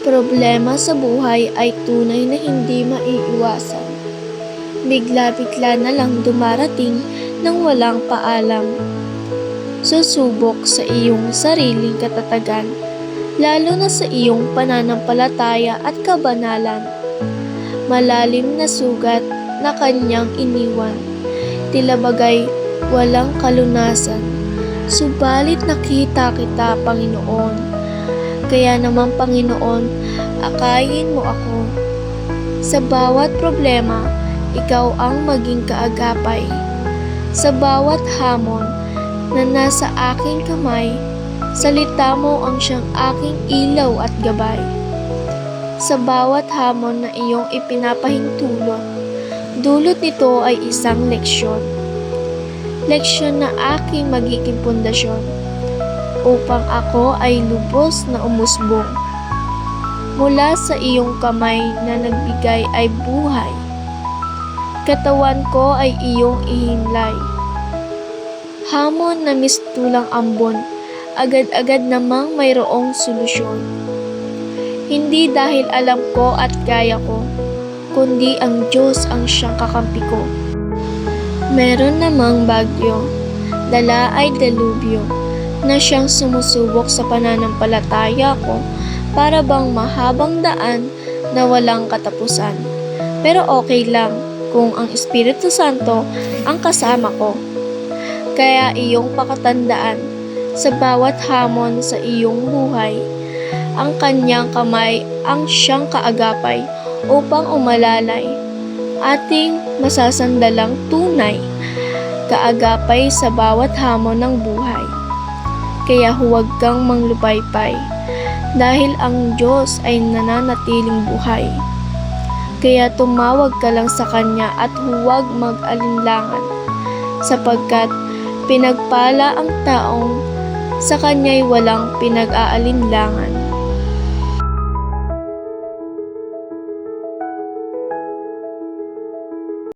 Problema sa buhay ay tunay na hindi maiiwasan. Bigla-bigla na lang dumarating nang walang paalam. Susubok sa iyong sariling katatagan, lalo na sa iyong pananampalataya at kabanalan. Malalim na sugat na kanyang iniwan, tila bagay walang kalunasan. Subalit nakita kita, Panginoon. Kaya naman, Panginoon, akayin mo ako. Sa bawat problema, ikaw ang maging kaagapay. Sa bawat hamon na nasa aking kamay, salita mo ang siyang aking ilaw at gabay. Sa bawat hamon na iyong ipinapahintulot, dulot nito ay isang leksyon. Leksyon na aking magiging pundasyon upang ako ay lubos na umusbong. Mula sa iyong kamay na nagbigay ay buhay. Katawan ko ay iyong ihimlay. Hamon na mistulang ambon, agad-agad namang mayroong solusyon. Hindi dahil alam ko at kaya ko, kundi ang Diyos ang siyang kakampi ko. Meron namang bagyo, dala ay dalubyo, na siyang sumusubok sa pananampalataya ko para bang mahabang daan na walang katapusan. Pero okay lang kung ang Espiritu Santo ang kasama ko. Kaya iyong pakatandaan, sa bawat hamon sa iyong buhay, ang kanyang kamay ang siyang kaagapay upang umalalay. Ating masasandalang tunay, kaagapay sa bawat hamon ng buhay. Kaya huwag kang manglupaypay, dahil ang Diyos ay nananatiling buhay. Kaya tumawag ka lang sa Kanya at huwag mag-alinlangan, sapagkat pinagpala ang taong sa Kanya'y walang pinag-aalinlangan.